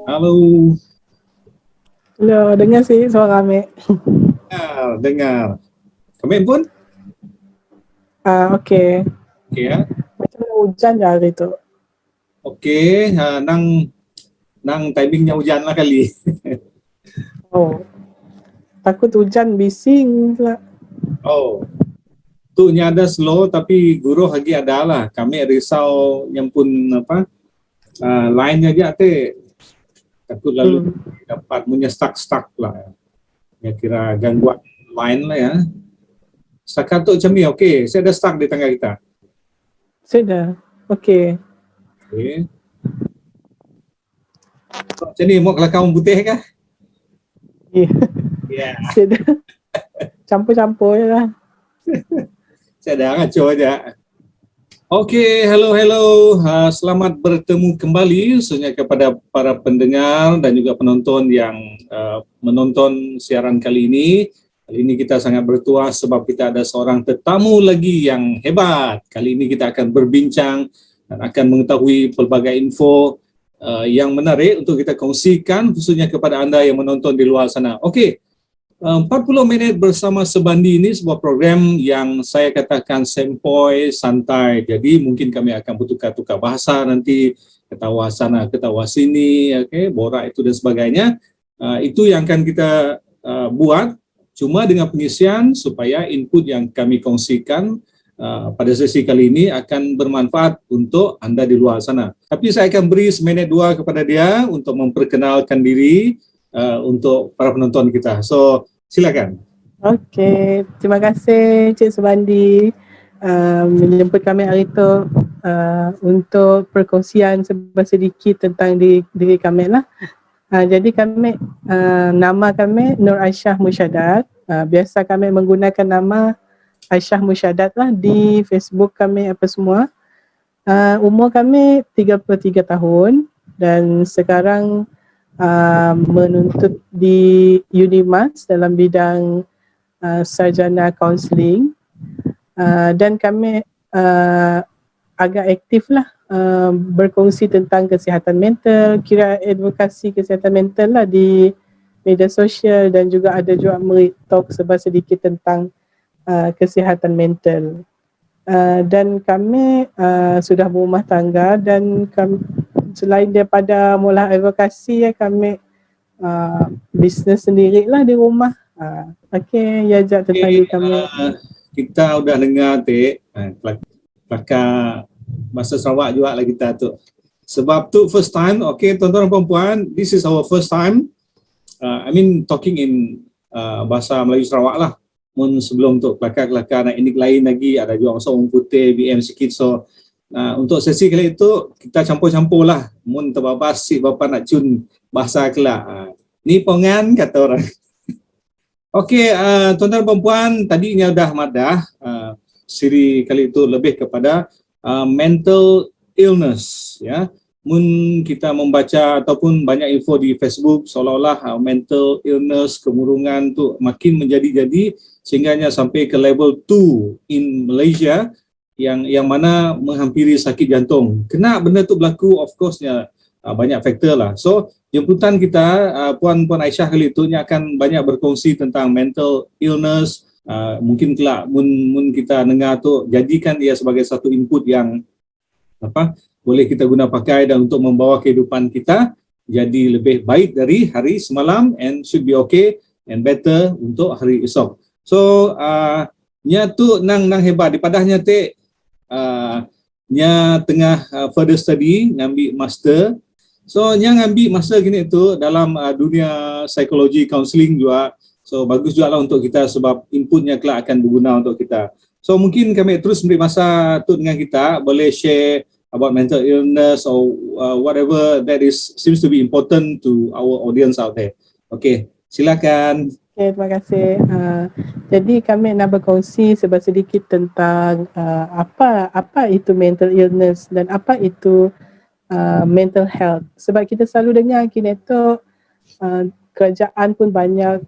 Halo. Halo, dengar sih suara Ame. Dengar. Kami pun? Okey. Okey ya. Macam hujan je hari tu. Okey, nang timingnya hujan lah kali. Oh, takut hujan bising pula. Oh, tu nya ada slow tapi guruh lagi ada lah. Kami risau yang pun apa, line aja te takut lalu dapat punya stuck lah. Ya kira gangguan line lah ya. Setakat tu macam ni, okey. Saya ada stuck di tengah kita. Sudah. Okey. Okey. So, macam ni, mau kelakar putih kah? Ya. Ya. Sudah. Campur-campur je lah. Saya dah ngaco aja. Okey, hello. Selamat bertemu kembali khususnya kepada para pendengar dan juga penonton yang menonton siaran kali ini. Kali ini kita sangat bertuah sebab kita ada seorang tetamu lagi yang hebat. Kali ini kita akan berbincang dan akan mengetahui pelbagai info yang menarik untuk kita kongsikan khususnya kepada anda yang menonton di luar sana. Okey. 40 minit bersama Sebandi ini sebuah program yang saya katakan sempoi, santai. Jadi mungkin kami akan bertukar-tukar bahasa nanti, ketawa sana, ketawa sini, okay, borak itu dan sebagainya. Itu yang akan kita buat cuma dengan pengisian supaya input yang kami kongsikan pada sesi kali ini akan bermanfaat untuk anda di luar sana. Tapi saya akan beri seminit dua kepada dia untuk memperkenalkan diri untuk para penonton kita. So, silakan. Okey, terima kasih Cik Subandi menjemput kami hari itu untuk perkongsian sedikit tentang diri kami lah. Jadi kami, nama kami Nur Aisyah Musyadat. Biasa kami menggunakan nama Aisyah Musyadat lah di Facebook kami apa semua. Umur kami 33 tahun dan sekarang menuntut di UNIMAS dalam bidang sarjana kaunseling dan kami agak aktif lah berkongsi tentang kesihatan mental, kira advokasi kesihatan mental lah di media sosial dan juga ada juga talk sedikit tentang kesihatan mental. Dan kami sudah berumah tangga dan kami, selain daripada mula advokasi kami bisnes sendirilah di rumah. Okey, ya Jad tentang diri kami. Kita udah dengar kelakar bahasa Sarawak juga lah kita tu. Sebab tu first time, okey tuan-tuan dan puan-puan, this is our first time. I mean talking in bahasa Melayu Sarawak lah. Mun sebelum tu kelakar-kelakar nak ini lain lagi, ada juga masa orang putih, BM sikit. So untuk sesi kali itu kita campur-campur lah. Mun terbabas si bapa nak cun bahasa kelak. Ni pongan kata orang. Okey, tuan-tuan dan puan, tadinya dah madah siri kali itu lebih kepada mental illness ya. Mun kita membaca ataupun banyak info di Facebook seolah-olah mental illness, kemurungan tu makin menjadi-jadi sehingganya sampai ke level 2 in Malaysia yang mana menghampiri sakit jantung. Kena benda tu berlaku, of course-nya banyak faktor lah. So jemputan kita Puan Aisyah kali itu akan banyak berkongsi tentang mental illness. Mungkin kelak mun kita dengar tu jadikan dia sebagai satu input yang boleh kita guna pakai dan untuk membawa kehidupan kita jadi lebih baik dari hari semalam and should be okay and better untuk hari esok. So nya tu nang hebat dipadahnya te nya tengah further study ngambil master. So yang ambil masa gini tu dalam dunia psikologi counselling juga. So bagus juga lah untuk kita sebab inputnya kelak akan berguna untuk kita. So mungkin kami terus beri masa tu dengan kita, boleh share about mental illness or whatever that is seems to be important to our audience out there. Okay, silakan. Okay, terima kasih. Jadi kami nak berkongsi sedikit tentang apa itu mental illness dan apa itu mental health. Sebab kita selalu dengar kini tu kerajaan pun banyak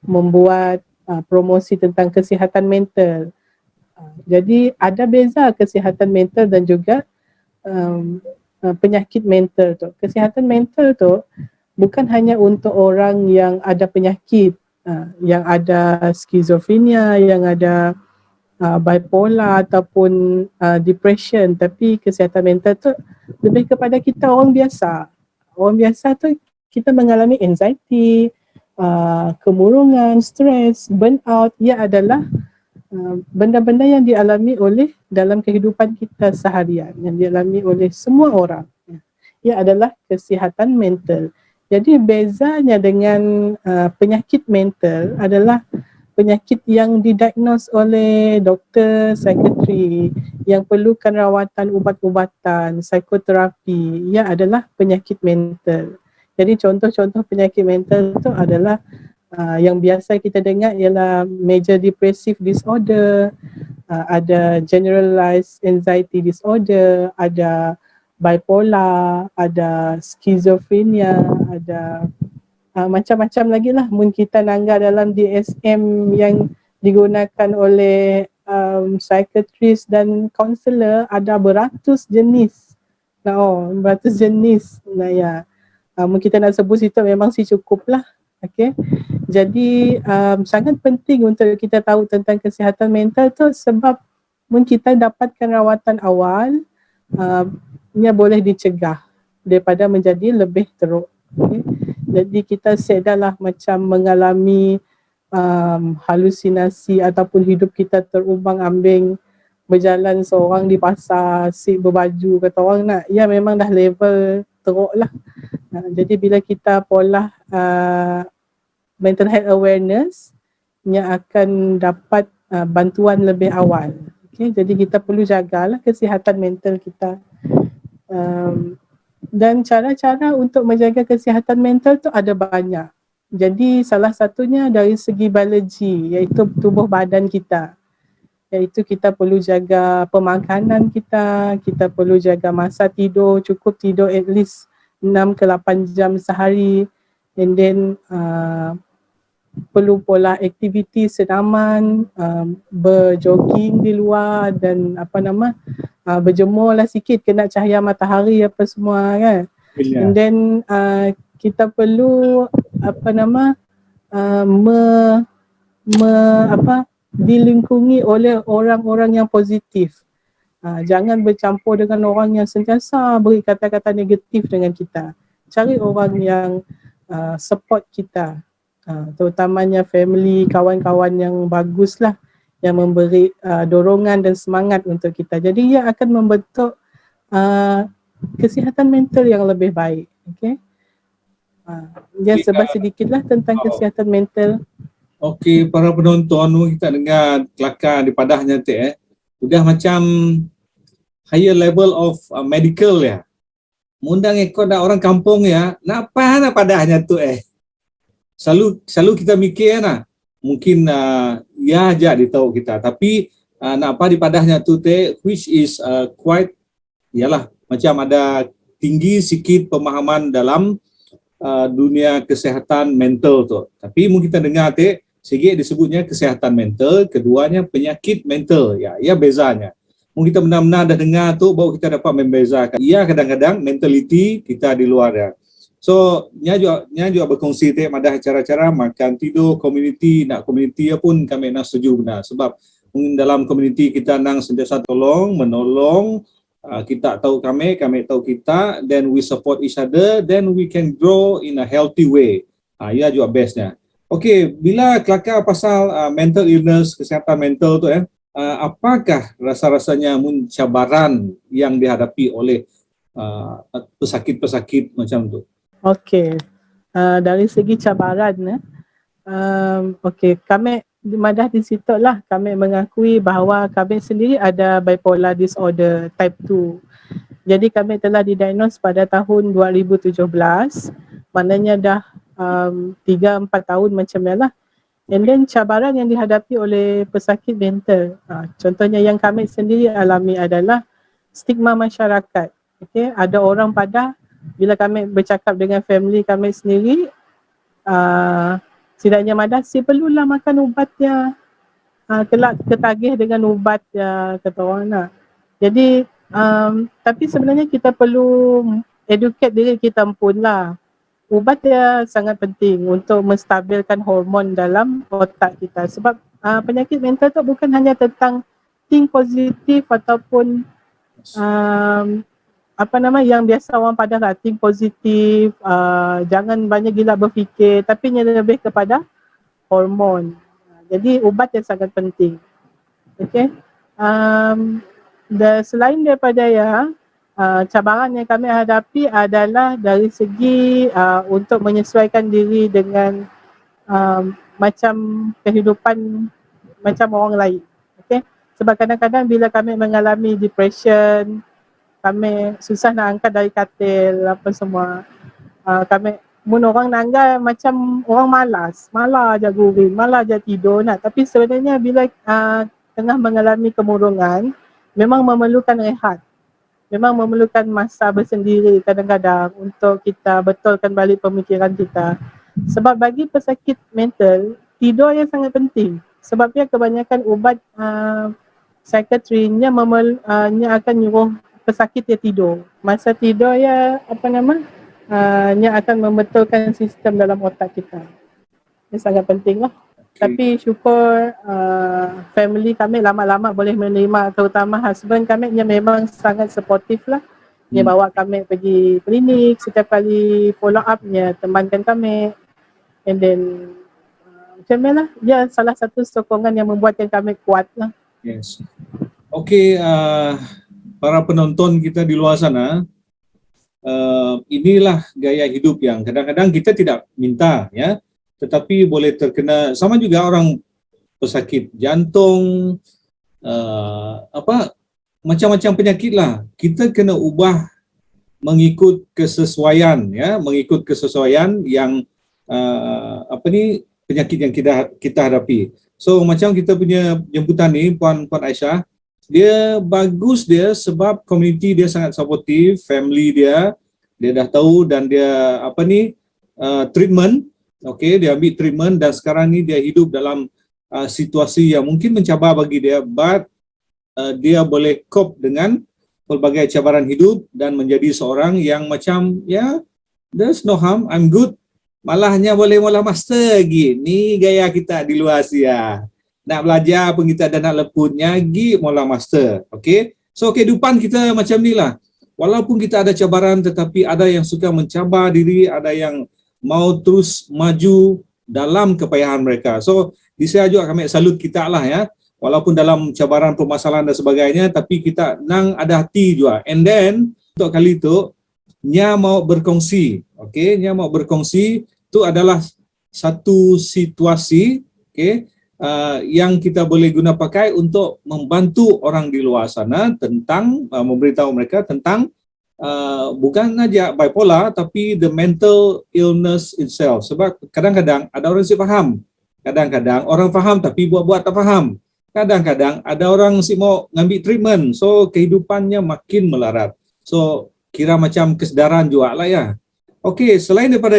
membuat promosi tentang kesihatan mental. Jadi ada beza kesihatan mental dan juga penyakit mental tu. Kesihatan mental tu bukan hanya untuk orang yang ada penyakit, yang ada skizofrenia, yang ada bipolar ataupun depression, tapi kesihatan mental tu lebih kepada kita orang biasa. Orang biasa tu kita mengalami anxiety, kemurungan, stres, burnout. Ia adalah benda-benda yang dialami oleh dalam kehidupan kita seharian, yang dialami oleh semua orang. Ia adalah kesihatan mental. Jadi bezanya dengan penyakit mental adalah penyakit yang didiagnos oleh doktor, psikiatri, yang perlukan rawatan ubat-ubatan, psikoterapi. Ia adalah penyakit mental. Jadi contoh-contoh penyakit mental itu adalah yang biasa kita dengar ialah major depressive disorder, ada generalized anxiety disorder, ada bipolar, ada schizophrenia, ada macam-macam lagi lah. Mungkin kita nangga dalam DSM yang digunakan oleh psychiatrist dan counselor, ada beratus jenis. Beratus jenis. Ya. Mungkin kita nak sebut situ memang si cukup lah. Okay. Jadi sangat penting untuk kita tahu tentang kesihatan mental tu, sebab mungkin kita dapatkan rawatan awal, ia boleh dicegah daripada menjadi lebih teruk. Okay. Jadi kita sedarlah macam mengalami halusinasi ataupun hidup kita terumbang-ambing, berjalan seorang di pasar, si berbaju kata orang nak, ya memang dah level teruk lah. Jadi bila kita pola mental health awareness, yang akan dapat bantuan lebih awal. Okay, jadi kita perlu jagalah kesihatan mental kita. Dan cara-cara untuk menjaga kesihatan mental tu ada banyak. Jadi salah satunya dari segi biologi, iaitu tubuh badan kita. Iaitu kita perlu jaga pemakanan kita perlu jaga masa tidur, cukup tidur at least 6 ke 8 jam sehari, and then perlu pola aktiviti senaman, berjogging di luar dan berjemur lah sikit, kena cahaya matahari apa semua kan. And then kita perlu dilingkungi oleh orang-orang yang positif. Jangan bercampur dengan orang yang sentiasa beri kata-kata negatif dengan kita. Cari orang yang support kita, terutamanya family, kawan-kawan yang bagus lah, yang memberi dorongan dan semangat untuk kita. Jadi ia akan membentuk kesihatan mental yang lebih baik. Okay? Sebab sedikitlah tentang kesihatan mental. Okey, para penonton, kita dengar kelakar di padahnya tu sudah macam higher level of medical ya. Mundang ekor dah orang kampung ya, nak apa nak padahnya tu Selalu kita mikir mungkin ya aja ditahu kita, tapi nak apa di padahnya tu which is quite ialah macam ada tinggi sikit pemahaman dalam dunia kesihatan mental tu. Tapi mungkin kita dengar segi disebutnya kesihatan mental, keduanya penyakit mental. Ya bezanya. Mungkin kita benar-benar dah dengar tu baru kita dapat membezakan. Ya kadang-kadang mentality kita di luar ya. So, nya juga berkongsi madah cara-cara makan tidur community pun kami nak setuju benar, sebab mungkin dalam community kita nang sentiasa menolong, kita tahu kami tahu kita, then we support each other, then we can grow in a healthy way. Ya juga bestnya. Okey, bila kelakar pasal mental illness, kesihatan mental tu apakah rasa-rasanya cabaran yang dihadapi oleh pesakit-pesakit macam tu? Okey, dari segi cabaran kami madah di situ lah, kami mengakui bahawa kami sendiri ada bipolar disorder type 2. Jadi kami telah didiagnos pada tahun 2017, maknanya dah 3-4 tahun macam ni lah. And then cabaran yang dihadapi oleh pesakit mental, contohnya yang kami sendiri alami adalah stigma masyarakat. Okay, ada orang pada bila kami bercakap dengan family kami sendiri, setidaknya madah si perlulah makan ubatnya, kelak ketagih dengan ubat ya, kata orang nak. Jadi Tapi sebenarnya kita perlu educate diri kita pun lah. Ubat dia sangat penting untuk menstabilkan hormon dalam otak kita sebab penyakit mental tu bukan hanya tentang think positif ataupun um, apa nama yang biasa orang pada lah, think positif, jangan banyak gila berfikir, tapi ia lebih kepada hormon. Jadi ubat yang sangat penting. Okay. Selain daripada cabaran yang kami hadapi adalah dari segi untuk menyesuaikan diri dengan macam kehidupan macam orang lain. Okay. Sebab kadang-kadang bila kami mengalami depression, kami susah nak angkat dari katil apa semua. Kami orang nanggal macam orang malas je guring, malas je tidur nak. Tapi sebenarnya bila tengah mengalami kemurungan, memang memerlukan rehat. Memang memerlukan masa bersendiri kadang-kadang untuk kita betulkan balik pemikiran kita. Sebab bagi pesakit mental, tidur yang sangat penting. Sebabnya kebanyakan ubat psikiatrinya akan nyuruh pesakit dia tidur. Masa tidur nya akan membetulkan sistem dalam otak kita. Ini sangat penting lah. Tapi syukur family kami lama-lama boleh menerima, terutama husband kami yang memang sangat supportive lah. Dia bawa kami pergi klinik, setiap kali follow up nya temankan kami. And then macam mana lah, dia salah satu sokongan yang membuatkan kami kuat lah. Yes. Okay, para penonton kita di luar sana, inilah gaya hidup yang kadang-kadang kita tidak minta, ya, tetapi boleh terkena. Sama juga orang pesakit jantung, macam-macam penyakit lah. Kita kena ubah mengikut kesesuaian, ya, mengikut kesesuaian yang penyakit yang kita hadapi. So macam kita punya jemputan ni, Puan Aisyah, dia bagus dia sebab community dia sangat supportive, family dia dah tahu dan dia treatment, okay, dia ambil treatment dan sekarang ni dia hidup dalam situasi yang mungkin mencabar bagi dia, but dia boleh cope dengan pelbagai cabaran hidup dan menjadi seorang yang macam, there's no harm, I'm good. Malahnya boleh mula master lagi. Ni gaya kita di luar Asia. Nak belajar pun kita ada nak leputnya lagi mula master. Okay. So kehidupan kita macam ni lah. Walaupun kita ada cabaran, tetapi ada yang suka mencabar diri, ada yang mau terus maju dalam kepayahan mereka. So di saya juga kami salut kita lah, ya. Walaupun dalam cabaran permasalahan dan sebagainya, tapi kita nang ada hati juga. And then untuk kali itu nya mau berkongsi, okay, nya mau berkongsi itu adalah satu situasi, okay, yang kita boleh guna pakai untuk membantu orang di luar sana tentang memberitahu mereka tentang bukan saja bipolar tapi the mental illness itself. Sebab kadang-kadang ada orang yang faham, kadang-kadang orang faham tapi buat-buat tak faham. Kadang-kadang ada orang si mau ngambil treatment, so kehidupannya makin melarat. So kira macam kesedaran juga lah, ya. Okey, selain daripada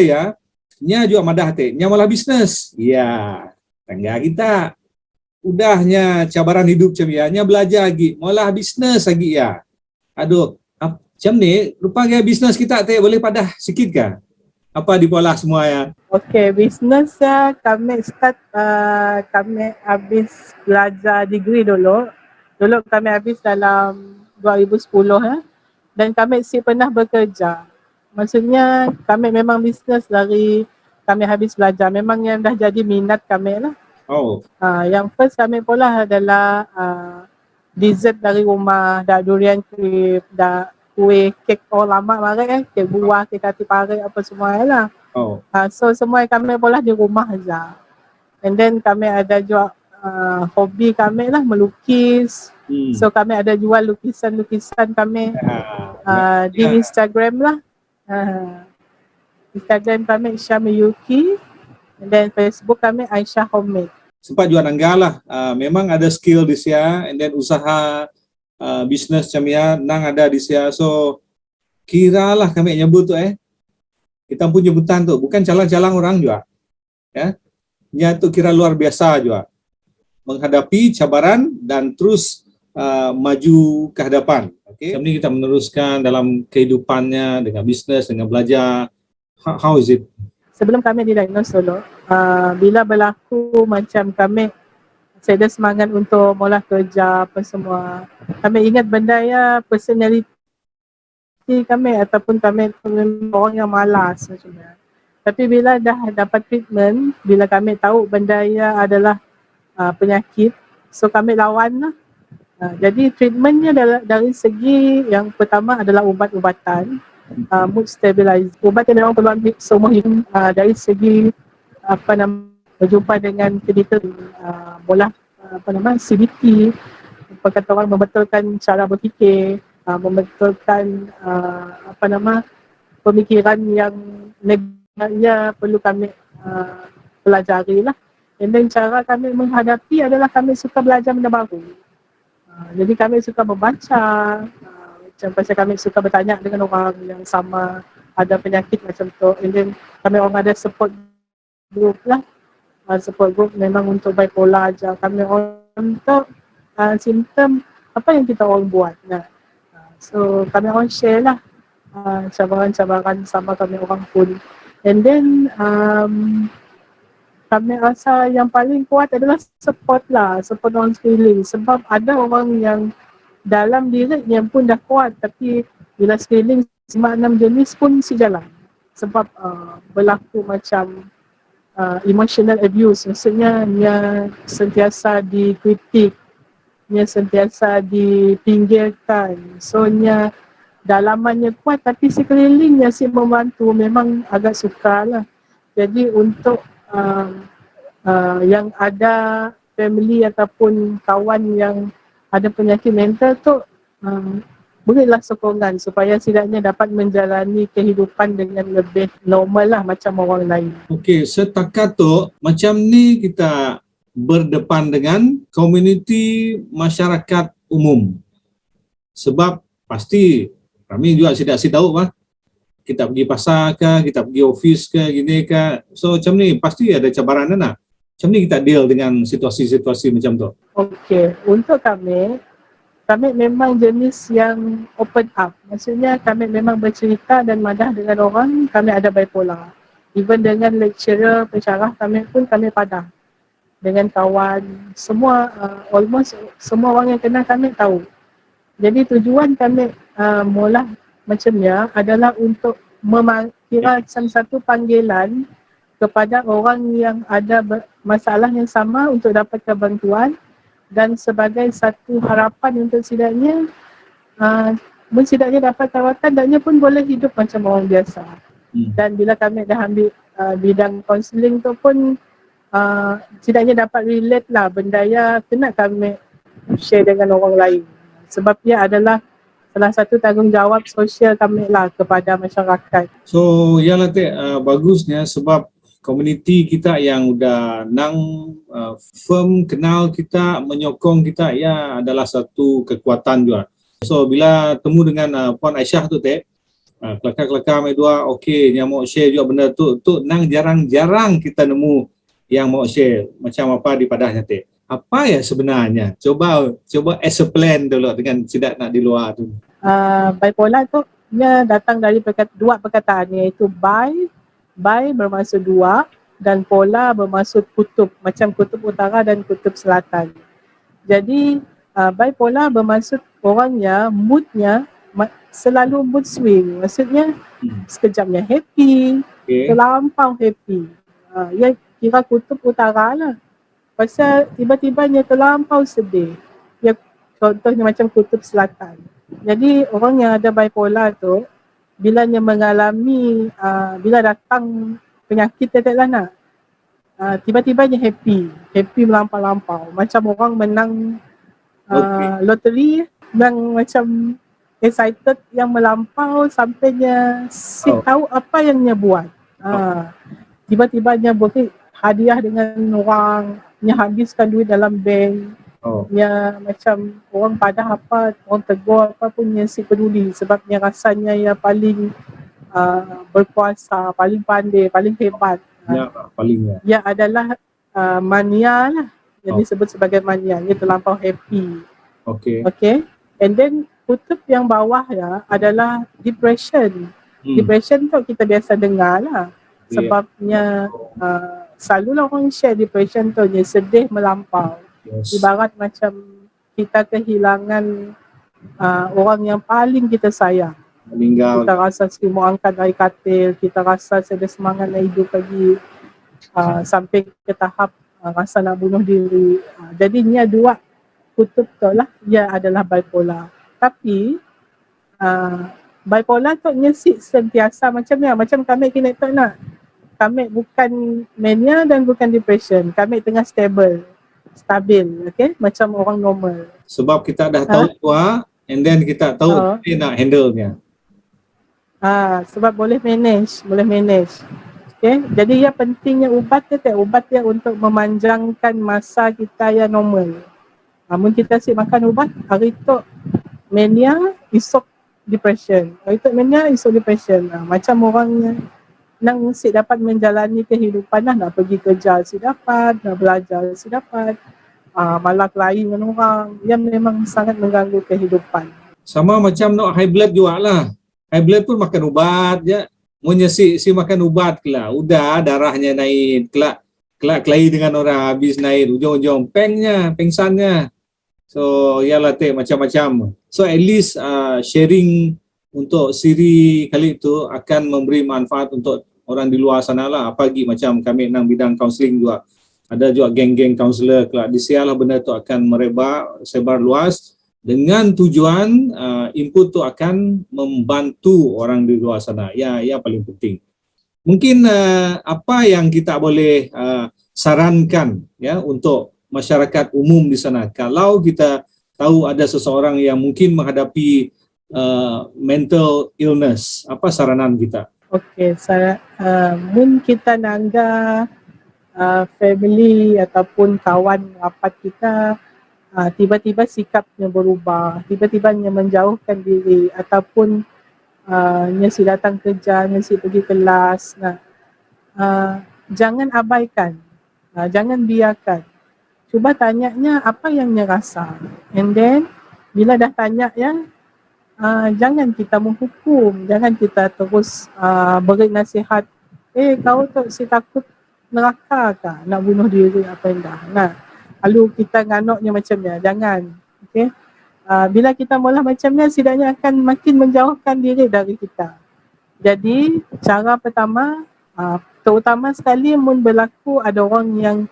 nya juga madah hati, nya malah bisnes. Ya, tangga kita. Udahnya cabaran hidup macam nya belajar lagi, malah bisnes lagi, ya. Aduh, macam ni, rupanya bisnes kita boleh padah sikit kah? Apa dipolah semua, ya? Okey, bisnes kami start, kami habis belajar degree dulu. Dulu kami habis dalam 2010, dan kami pernah bekerja. Maksudnya kami memang bisnes dari kami habis belajar. Memang yang dah jadi minat kami lah. Oh. Yang first kami pula adalah dessert dari rumah, dah durian crepe, dah kuih, kek lama marik, kek buah, kek hati parik, apa semua lah. Oh. So semua kami pula di rumah saja. And then kami ada jual hobi kami lah, melukis. So kami ada jual lukisan-lukisan kami di Instagram lah. Instagram kami Syami Yuki, and then Facebook kami Aisyah Homemade. Sempat jual nanggal lah. Memang ada skill di sia, and then usaha bisnes kami nang ada di sia. So kiralah kami nyebut tu kita pun jemputan tu bukan calang-calang orang juga, ya. Nya tu kira luar biasa juga menghadapi cabaran dan terus maju ke hadapan. Okay. Macam ni kita meneruskan dalam kehidupannya, dengan bisnes, dengan belajar. How is it? Sebelum kami didiagnose dulu, bila berlaku macam kami, saya ada semangat untuk mula kerja apa semua. Kami ingat benda ya personality kami ataupun kami orang yang malas macamnya. Tapi bila dah dapat treatment, bila kami tahu benda ya adalah penyakit, so kami lawan lah. Jadi treatmentnya dari segi yang pertama adalah ubat-ubatan, mood stabilizer. Ubat yang memang perlu ambil seumur hidup. Dari segi berjumpa dengan klinikal, bola CBT, kata orang membetulkan cara berfikir, membetulkan pemikiran yang negatifnya perlu kami pelajari lah. Dan cara kami menghadapi adalah kami suka belajar benda baru. Jadi kami suka membaca, macam pasal kami suka bertanya dengan orang yang sama ada penyakit macam tu. And then kami orang ada support group lah. Support group memang untuk bipolar aja. Kami orang untuk simptom apa yang kita orang buat. So kami orang share lah cabaran-cabaran sama kami orang pun. And then kami rasa yang paling kuat adalah support orang sekeliling. Sebab ada orang yang dalam dirinya pun dah kuat tapi bila sekeliling 5-6 jenis pun si jalan. Sebab berlaku macam emotional abuse. Maksudnya dia sentiasa dikritik, dia sentiasa dipinggirkan. So dia dalamannya kuat tapi sekelilingnya si membantu memang agak sukar lah. Jadi untuk yang ada family ataupun kawan yang ada penyakit mental tu berilah sokongan supaya setidaknya dapat menjalani kehidupan dengan lebih normal lah macam orang lain. Okey, setakat tu macam ni kita berdepan dengan komuniti masyarakat umum. Sebab pasti kami juga tidak tahu lah. Kita pergi pasar ke, kita pergi office ke, gini ke. So macam ni pasti ada cabaran lah. Macam ni kita deal dengan situasi-situasi macam tu. Okey, untuk kami memang jenis yang open up. Maksudnya kami memang bercerita dan madah dengan orang. Kami ada bipolar. Even dengan lecturer, pensyarah kami pun kami padah. Dengan kawan, semua almost semua orang yang kenal kami tahu. Jadi tujuan kami mula macamnya adalah untuk kira macam satu panggilan kepada orang yang ada masalah yang sama untuk dapatkan bantuan dan sebagai satu harapan untuk setidaknya dapat rawatan dan dia pun boleh hidup macam orang biasa. Dan bila kami dah ambil bidang kaunseling tu pun setidaknya dapat relate lah benda yang kena kami share dengan orang lain. Sebab dia adalah salah satu tanggungjawab sosial kami lah kepada masyarakat. So, yalah bagusnya sebab komuniti kita yang udah firm kenal kita, menyokong kita, ya adalah satu kekuatan juga. So, bila temu dengan Puan Aisyah tu kelakar-kelakar mai dua, okey, yang mau share juga benda tu nang jarang-jarang kita nemu yang mau share macam apa di padahnya Apa ya sebenarnya? Coba as a plan dulu dengan tidak nak di luar tu. Bipolar tu dia datang dari dua perkataan iaitu bi bermaksud dua dan polar bermaksud kutub, macam kutub utara dan kutub selatan. Jadi bipolar bermaksud orangnya moodnya selalu mood swing. Maksudnya sekejapnya happy, terlampau happy. Ia kira kutub utara lah. Pasal tiba-tibanya terlampau sedih. Ya, contohnya macam kutub selatan. Jadi orang yang ada bipolar tu, bila dia mengalami, bila datang penyakit nak, tiba-tibanya happy melampau-lampau. Macam orang menang loteri, yang macam excited yang melampau sampai dia tahu apa yang dia buat. Tiba-tibanya beri hadiah dengan orang, dia habiskan duit dalam bank, dia macam orang padah apa, orang tegur apa pun dia si peduli sebab dia rasanya yang paling berkuasa, paling pandai, paling hebat. Dia adalah mania lah, yang disebut sebagai mania, dia terlampau happy. Okay. Okay. And then kutub yang bawah ya adalah depression. Depression tu kita biasa dengar lah. Sebabnya selalulah orang share depression tu je, sedih melampau. Yes. Ibarat macam kita kehilangan orang yang paling kita sayang. Meninggal. Kita rasa semua angkat dari katil, kita rasa ada semangat nak hidup lagi, sampai ke tahap rasa nak bunuh diri. Jadi ni dua kutub tu lah, dia adalah bipolar. Tapi bipolar tu nyesik sentiasa macam ni, macam kami kena tak nak. Kami bukan mania dan bukan depression, kami tengah stabil, okay? Macam orang normal. Sebab kita dah tahu and then kita tahu nak handle-nya. Sebab boleh manage. Okay? Jadi ya pentingnya ubat dia untuk memanjangkan masa kita yang normal. Namun kita asyik makan ubat, hari tu mania, esok depression. Hari tu mania, esok depression. Macam orangnya nak asyik dapat menjalani kehidupan lah, nak pergi kerja asyik dapat, nak belajar asyik dapat. Malah kelahi dengan orang, yang memang sangat mengganggu kehidupan. Sama macam nak high blood juga lah. High blood pun makan ubat je. Munya si makan ubat kelak, udah darahnya naik, kelak kelahi dengan orang, habis naik, ujung-ujung pengsannya. So yalah macam-macam. So at least sharing untuk siri kali itu akan memberi manfaat untuk orang di luar sana lah. Apalagi macam kami nang bidang counselling juga. Ada juga geng-geng counselor kelak. Di sialah benda tu akan sebar luas dengan tujuan input tu akan membantu orang di luar sana. Ya paling penting. Mungkin apa yang kita boleh sarankan ya untuk masyarakat umum di sana kalau kita tahu ada seseorang yang mungkin menghadapi mental illness, apa saranan kita? Okey, mungkin kita nangga family ataupun kawan rapat kita tiba-tiba sikapnya berubah, tiba-tibanya menjauhkan diri ataupun nyesi datang kerja, nyesi pergi kelas. Jangan abaikan, jangan biarkan. Cuba tanyanya apa yang dia rasa. And then bila dah tanya ya, jangan kita menghukum, jangan kita terus beri nasihat. Kau tu si takut neraka kah? Nak bunuh diri apa endah. Lalu kita nganoknya macam ni, jangan. Okay? Bila kita mula macam ni, setidaknya akan makin menjauhkan diri dari kita. Jadi cara pertama, terutama sekali mun berlaku ada orang yang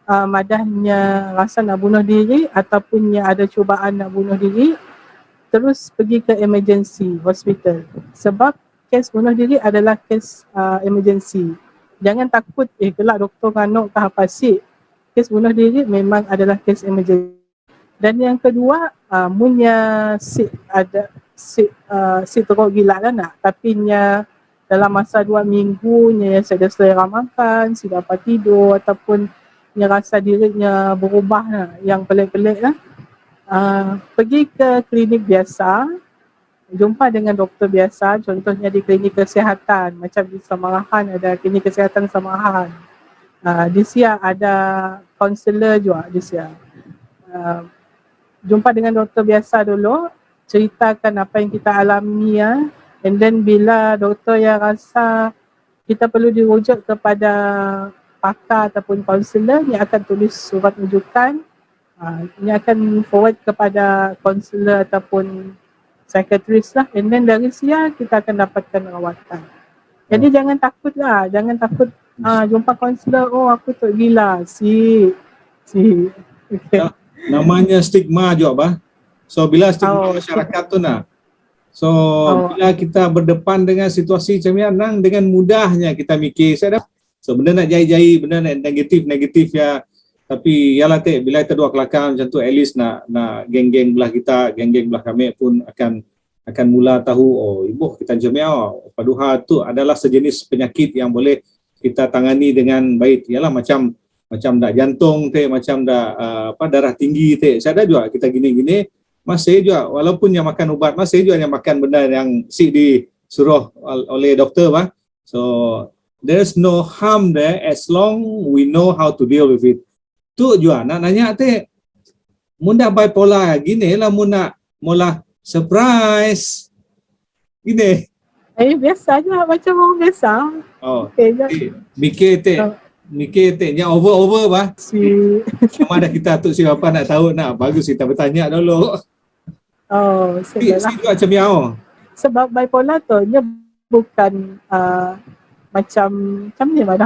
madahnya rasa nak bunuh diri ataupun yang ada cubaan nak bunuh diri, terus pergi ke emergency hospital. Sebab kes bunuh diri adalah kes emergency. Jangan takut, kelak doktor nganok ke apa sih. Kes bunuh diri memang adalah kes emergency. Dan yang kedua, munya si teruk gila lah nak, tapi nya dalam masa 2 minggu nya saya selera makan, si dapat tidur ataupun nya rasa dirinya berubah lah, yang pelik-pelik lah. Pergi ke klinik biasa, jumpa dengan doktor biasa, contohnya di klinik kesihatan, macam di Samarahan ada klinik kesihatan Samarahan. Di Sia ada kaunselor juga di Sia. Jumpa dengan doktor biasa dulu, ceritakan apa yang kita alami ya, and then bila doktor yang rasa kita perlu dirujuk kepada pakar ataupun kaunselor, yang akan tulis surat rujukan, yang akan forward kepada kaunselor ataupun psikiatris lah, and then dari Sia kita akan dapatkan rawatan. Jadi jangan takutlah, jangan takut jumpa kaunselor, aku tu gila, okay. Namanya stigma juga bah. So bila stigma masyarakat tu so bila kita berdepan dengan situasi macam ni, dengan mudahnya kita mikir so benda nak jai-jai, benda nak negatif ya. Tapi yalah bila kita dua kelakar macam tu, at least nak geng-geng belah kita, geng-geng belah kami pun akan mula tahu, ibu kita jemiau paduha tu adalah sejenis penyakit yang boleh kita tangani dengan baik. Yalah macam dak jantung macam dak darah tinggi saya ada juga kita gini-gini masih juga, walaupun yang makan ubat masih juga yang makan benda yang disuruh oleh doktor bah. So there's no harm there as long we know how to deal with it. Tu juga nak nanya mun dah bipolar gini lah, mun nak mula surprise gini. Biasa je macam orang biasa. Oh, Okay je. mikir yang over bah. Si. Sama ada kita tu siapa nak tahu nak, bagus kita bertanya dulu. Oh, Si juga macam yang sebab bipolar tu dia bukan macam ni mana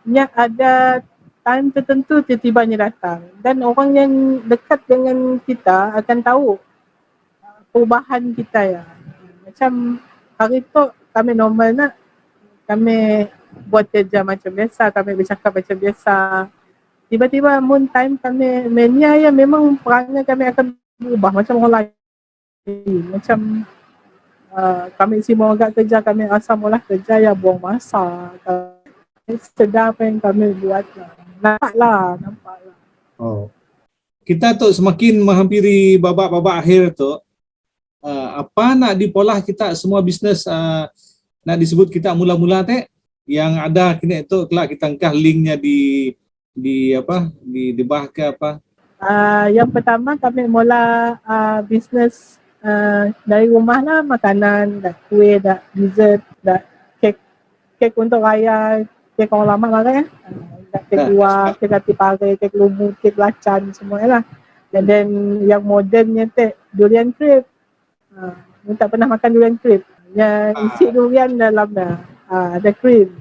nya ada time tertentu tiba-tibanya datang, dan orang yang dekat dengan kita akan tahu perubahan kita ya. Macam hari tu kami normal nak, kami buat kerja macam biasa, kami bercakap macam biasa. Tiba-tiba moon time kami mania ya, memang perangai kami akan berubah macam orang lain. Macam kami semua agak kerja, kami asal mula kerja ya buang masa. Sedar apa yang kami buat lah. Nampak lah. Oh. Kita tu semakin menghampiri babak-babak akhir tu, apa nak dipolah kita semua bisnes nak disebut kita mula-mula teh yang ada kini tu kelak kita angkah linknya di bah ke apa? Yang pertama kami mula bisnes dari rumah lah, makanan, dah kuih, dah dessert, dah kek untuk raya, kek orang lama lah kan. Kek buah, kek hati pare, kek lumut, kek lacan, semua lah. Dan then yang modernnya teh durian crepe. Tak pernah makan durian crepe. Yang isi durian dalam dah. Ada cream.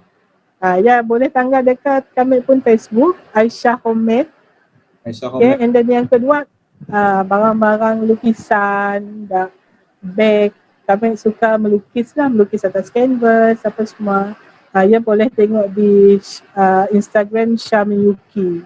Ya, boleh tanggal dekat kami pun Facebook, Aisyah Homemade. Okay, and then yang kedua, barang-barang lukisan, bag. Kami suka melukis lah, melukis atas canvas, apa semua. Ya, boleh tengok di Instagram Syamiyuki.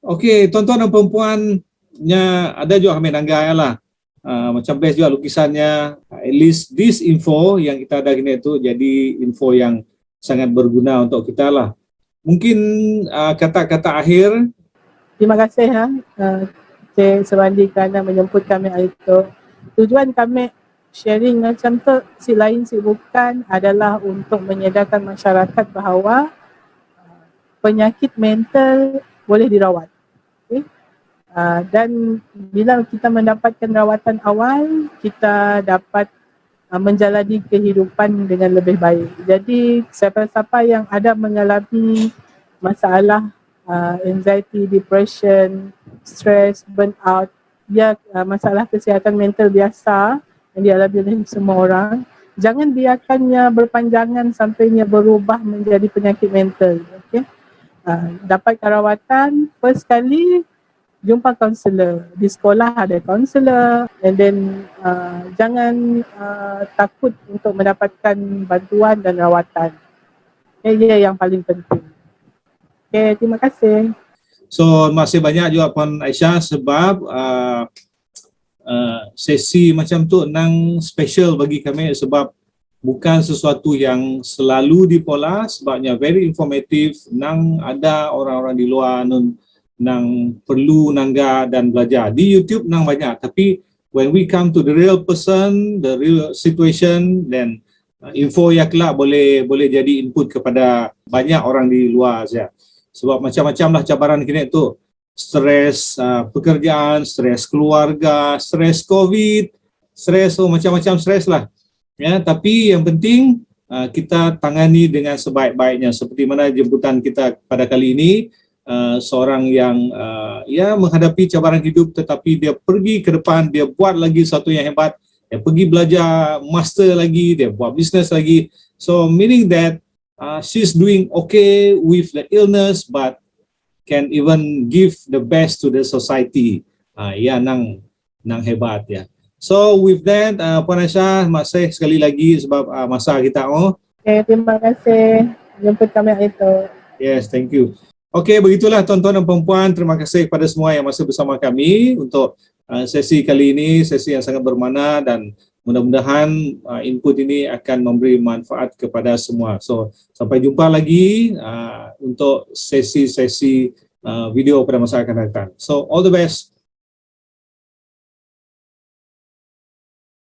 Okey, tuan-tuan dan perempuannya ada juga kami nanggai lah. Macam best juga lukisannya. At least this info yang kita ada gini tu jadi info yang sangat berguna untuk kita lah. Mungkin kata-kata akhir. Terima kasih Cik Subandi kerana menjemput kami hari itu. Tujuan kami sharing macam tu si lain si bukan adalah untuk menyedarkan masyarakat bahawa penyakit mental boleh dirawat. Okay? Dan bila kita mendapatkan rawatan awal, kita dapat menjalani kehidupan dengan lebih baik. Jadi siapa-siapa yang ada mengalami masalah anxiety, depression, stress, burnout, dia masalah kesihatan mental biasa yang dialami oleh semua orang, jangan biarkannya berpanjangan sampainya berubah menjadi penyakit mental. Okay? Dapat rawatan, first kali jumpa kaunselor. Di sekolah ada kaunselor, and then jangan takut untuk mendapatkan bantuan dan rawatan. Ia yang paling penting. Okay, terima kasih. So, masih banyak juga Puan Aisyah sebab sesi macam tu nang special bagi kami sebab bukan sesuatu yang selalu dipola, sebabnya very informative, nang ada orang-orang di luar nang perlu nangga dan belajar. Di YouTube nang banyak, tapi when we come to the real person, the real situation, then info yang kelak boleh jadi input kepada banyak orang di luar saja. Sebab macam-macam lah cabaran kini tu. Stres pekerjaan, stres keluarga, stres COVID, stres macam-macam stres lah. Ya, tapi yang penting kita tangani dengan sebaik-baiknya. Seperti mana jemputan kita pada kali ini, seorang yang ya menghadapi cabaran hidup tetapi dia pergi ke depan, dia buat lagi satu yang hebat, dia pergi belajar master lagi, dia buat bisnes lagi. So meaning that she's doing okay with the illness but can even give the best to the society. Ya nang hebat ya. So with that, Puan Aisyah, masih sekali lagi sebab masa kita Okay, terima kasih jemput kami hari itu. Yes, thank you. Okey, begitulah tuan-tuan dan perempuan, terima kasih kepada semua yang masih bersama kami untuk sesi kali ini, sesi yang sangat bermakna dan mudah-mudahan input ini akan memberi manfaat kepada semua. So, sampai jumpa lagi untuk sesi-sesi video pada masa akan datang. So, all the best.